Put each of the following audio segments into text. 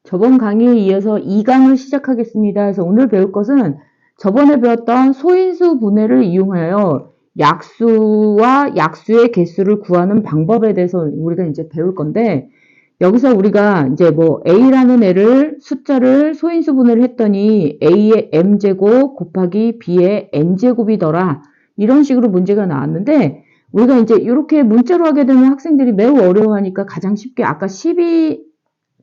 저번 강의에 이어서 2강을 시작하겠습니다. 그래서 오늘 배울 것은 저번에 배웠던 소인수 분해를 이용하여 약수와 약수의 개수를 구하는 방법에 대해서 우리가 이제 배울 건데, 여기서 우리가 이제 뭐 A라는 애를 숫자를 소인수 분해를 했더니 A의 M제곱 곱하기 B의 N제곱이더라. 이런 식으로 문제가 나왔는데, 우리가 이제 이렇게 문자로 하게 되면 학생들이 매우 어려워하니까 가장 쉽게 아까 12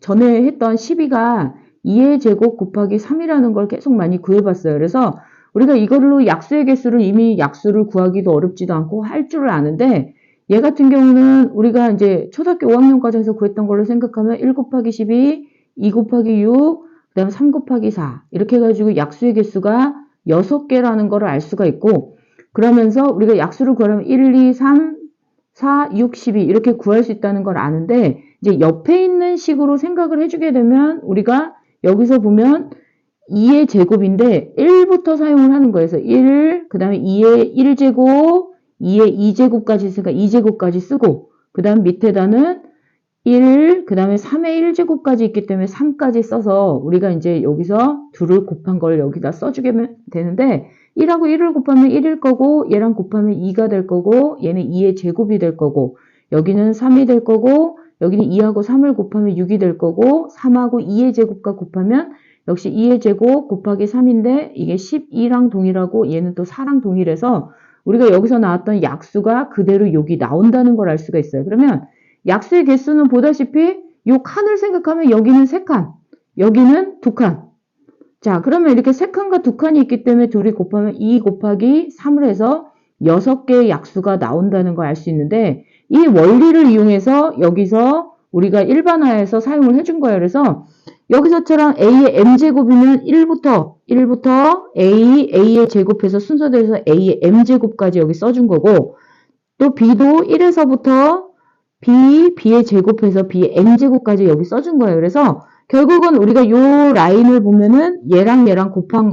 전에 했던 12가 2의 제곱 곱하기 3이라는 걸 계속 많이 구해봤어요. 그래서 우리가 이걸로 약수의 개수를 이미 약수를 구하기도 어렵지도 않고 할 줄을 아는데, 얘 같은 경우는 우리가 이제 초등학교 5학년까지 해서 구했던 걸로 생각하면 1 곱하기 12, 2 곱하기 6, 그 다음에 3 곱하기 4 이렇게 해가지고 약수의 개수가 6개라는 걸 알 수가 있고, 그러면서 우리가 약수를 구하려면 1, 2, 3, 4, 6, 12 이렇게 구할 수 있다는 걸 아는데, 이제 옆에 있는 식으로 생각을 해주게 되면 우리가 여기서 보면 2의 제곱인데 1부터 사용을 하는 거예요. 그래서 1, 그 다음에 2의 1제곱, 2의 2제곱까지 있으니까 2제곱까지 쓰고, 그 다음 밑에다는 1, 그 다음에 3의 1제곱까지 있기 때문에 3까지 써서 우리가 이제 여기서 2를 곱한 걸 여기다 써주게 되는데, 1하고 1을 곱하면 1일 거고, 얘랑 곱하면 2가 될 거고, 얘는 2의 제곱이 될 거고, 여기는 3이 될 거고, 여기는 2하고 3을 곱하면 6이 될 거고, 3하고 2의 제곱과 곱하면 역시 2의 제곱 곱하기 3인데, 이게 12랑 동일하고 얘는 또 4랑 동일해서 우리가 여기서 나왔던 약수가 그대로 여기 나온다는 걸 알 수가 있어요. 그러면 약수의 개수는 보다시피 요 칸을 생각하면 여기는 3칸, 여기는 2칸. 자, 그러면 이렇게 3칸과 2칸이 있기 때문에 둘이 곱하면 2 곱하기 3을 해서 6개의 약수가 나온다는 걸 알 수 있는데, 이 원리를 이용해서 여기서 우리가 일반화해서 사용을 해준 거예요. 그래서 여기서처럼 A의 M제곱이면 1부터 A의 제곱해서 순서대로 A의 M제곱까지 여기 써준 거고, 또 B도 1에서부터 B의 제곱해서 B의 N제곱까지 여기 써준 거예요. 그래서 결국은 우리가 요 라인을 보면은 얘랑 곱한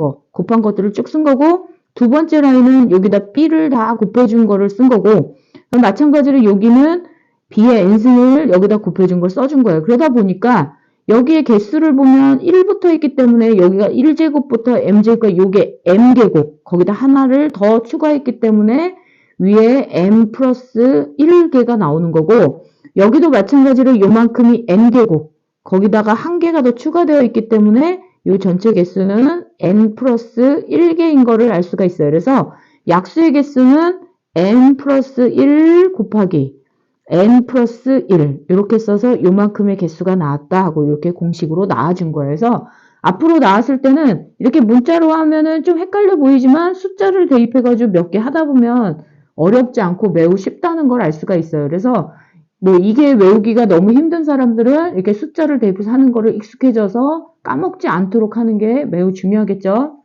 것들을 쭉 쓴 거고, 두 번째 라인은 여기다 B를 다 곱해준 거를 쓴 거고, 마찬가지로 여기는 B의 N승을 여기다 곱해준 걸 써준 거예요. 그러다 보니까 여기에 개수를 보면 1부터 있기 때문에 여기가 1제곱부터 M제곱과 요게 M제곱, 거기다 하나를 더 추가했기 때문에 위에 M 플러스 1개가 나오는 거고, 여기도 마찬가지로 요만큼이 N개곱, 거기다가 한 개가 더 추가되어 있기 때문에 이 전체 개수는 N 플러스 1개인 거를 알 수가 있어요. 그래서 약수의 개수는 N 플러스 1 곱하기 N 플러스 1 이렇게 써서 요만큼의 개수가 나왔다 하고 이렇게 공식으로 나와준 거예요. 그래서 앞으로 나왔을 때는 이렇게 문자로 하면은 좀 헷갈려 보이지만 숫자를 대입해가지고 몇 개 하다 보면 어렵지 않고 매우 쉽다는 걸 알 수가 있어요. 그래서 뭐 이게 외우기가 너무 힘든 사람들은 이렇게 숫자를 대입해서 하는 거를 익숙해져서 까먹지 않도록 하는 게 매우 중요하겠죠.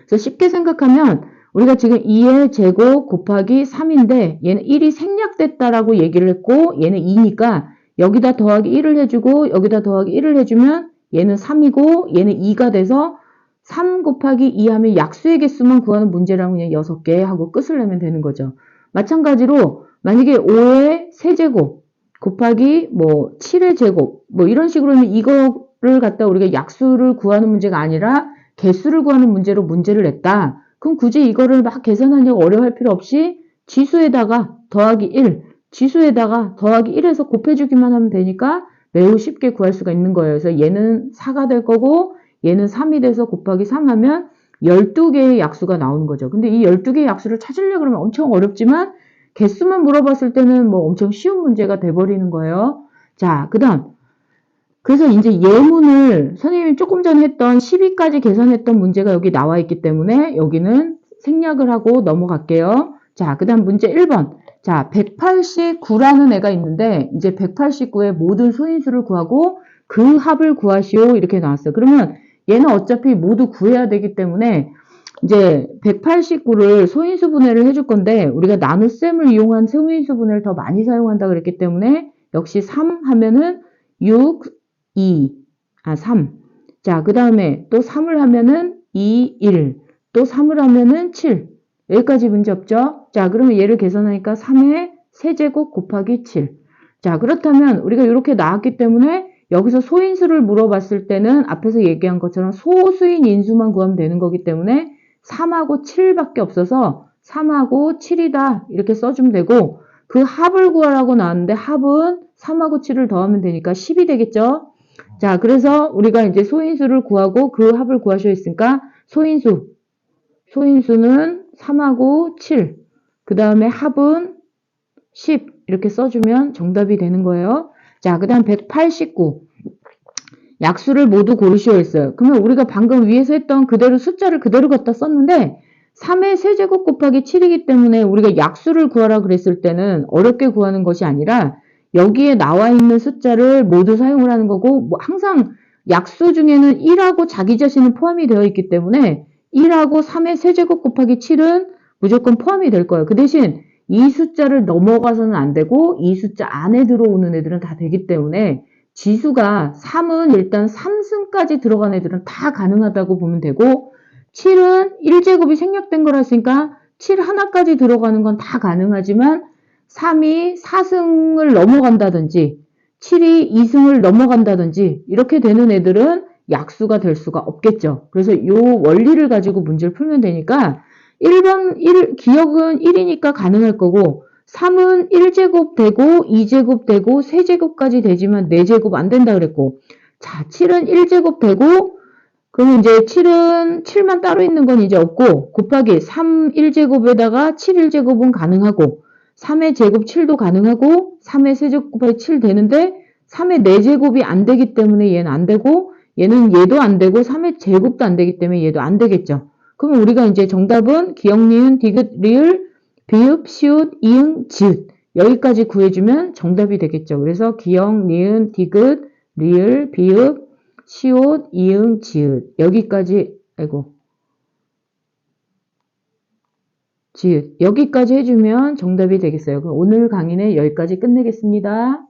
그래서 쉽게 생각하면 우리가 지금 2의 제곱 곱하기 3인데 얘는 1이 생략됐다라고 얘기를 했고, 얘는 2니까 여기다 더하기 1을 해주고 여기다 더하기 1을 해주면 얘는 3이고 얘는 2가 돼서 3 곱하기 2 하면 약수의 개수만 구하는 문제라고 그냥 6개 하고 끝을 내면 되는 거죠. 마찬가지로 만약에 5의 세제곱 곱하기 뭐 7의 제곱 뭐 이런 식으로 하면 이거를 갖다 우리가 약수를 구하는 문제가 아니라 개수를 구하는 문제로 문제를 냈다. 그럼 굳이 이거를 막 계산하려고 어려워할 필요 없이 지수에다가 더하기 1, 지수에다가 더하기 1해서 곱해주기만 하면 되니까 매우 쉽게 구할 수가 있는 거예요. 그래서 얘는 4가 될 거고 얘는 3이 돼서 곱하기 3 하면 12개의 약수가 나오는 거죠. 근데 이 12개의 약수를 찾으려고 그러면 엄청 어렵지만 개수만 물어봤을 때는 뭐 엄청 쉬운 문제가 돼버리는 거예요. 자, 그 다음. 그래서 이제 예문을 선생님이 조금 전에 했던 12까지 계산했던 문제가 여기 나와 있기 때문에 여기는 생략을 하고 넘어갈게요. 자, 그 다음 문제 1번. 자, 189라는 애가 있는데 이제 189의 모든 소인수를 구하고 그 합을 구하시오 이렇게 나왔어요. 그러면 얘는 어차피 모두 구해야 되기 때문에 이제 189를 소인수 분해를 해줄 건데 우리가 나눗셈을 이용한 소인수 분해를 더 많이 사용한다 그랬기 때문에 역시 3 하면은 6, 3. 자, 그 다음에 또 3을 하면은 2, 1. 또 3을 하면은 7. 여기까지 문제 없죠? 자, 그러면 얘를 계산하니까 3의 세제곱 곱하기 7. 자, 그렇다면 우리가 이렇게 나왔기 때문에 여기서 소인수를 물어봤을 때는 앞에서 얘기한 것처럼 소수인 인수만 구하면 되는 거기 때문에 3하고 7밖에 없어서 3하고 7이다 이렇게 써주면 되고, 그 합을 구하라고 나왔는데 합은 3하고 7을 더하면 되니까 10이 되겠죠. 자, 그래서 우리가 이제 소인수를 구하고 그 합을 구하셔야 했으니까 소인수는 3하고 7, 그 다음에 합은 10 이렇게 써주면 정답이 되는 거예요. 자, 그 다음 189. 약수를 모두 고르시오 했어요. 그러면 우리가 방금 위에서 했던 그대로 숫자를 그대로 갖다 썼는데 3의 세제곱 곱하기 7이기 때문에 우리가 약수를 구하라 그랬을 때는 어렵게 구하는 것이 아니라 여기에 나와 있는 숫자를 모두 사용을 하는 거고, 뭐 항상 약수 중에는 1하고 자기 자신은 포함이 되어 있기 때문에 1하고 3의 세제곱 곱하기 7은 무조건 포함이 될 거예요. 그 대신 이 숫자를 넘어가서는 안 되고 이 숫자 안에 들어오는 애들은 다 되기 때문에 지수가 3은 일단 3승까지 들어간 애들은 다 가능하다고 보면 되고, 7은 1제곱이 생략된 거라으니까 7 하나까지 들어가는 건 다 가능하지만 3이 4승을 넘어간다든지 7이 2승을 넘어간다든지 이렇게 되는 애들은 약수가 될 수가 없겠죠. 그래서 이 원리를 가지고 문제를 풀면 되니까 1번 기억은 1이니까 가능할 거고, 3은 1제곱 되고 2제곱 되고 3제곱까지 되지만 4제곱 안 된다 그랬고, 자, 7은 1제곱 되고, 그러면 이제 7은 7만 따로 있는 건 이제 없고, 곱하기 3 1제곱에다가 7 1제곱은 가능하고, 3의 제곱 7도 가능하고, 3의 세제곱 곱하기 7 되는데 3의 4제곱이 안 되기 때문에 얘는 안 되고, 얘도 안 되고 3의 제곱도 안 되기 때문에 얘도 안 되겠죠. 그러면 우리가 이제 정답은 기역, 니은, 디귿, 리을, 비읍, 시옷, 이응, 지읒 여기까지 구해주면 정답이 되겠죠. 그래서 기역, 니은, 디귿, 리을, 비읍, 시옷, 이응, 지읒 여기까지 지읒 여기까지 해주면 정답이 되겠어요. 그럼 오늘 강의는 여기까지 끝내겠습니다.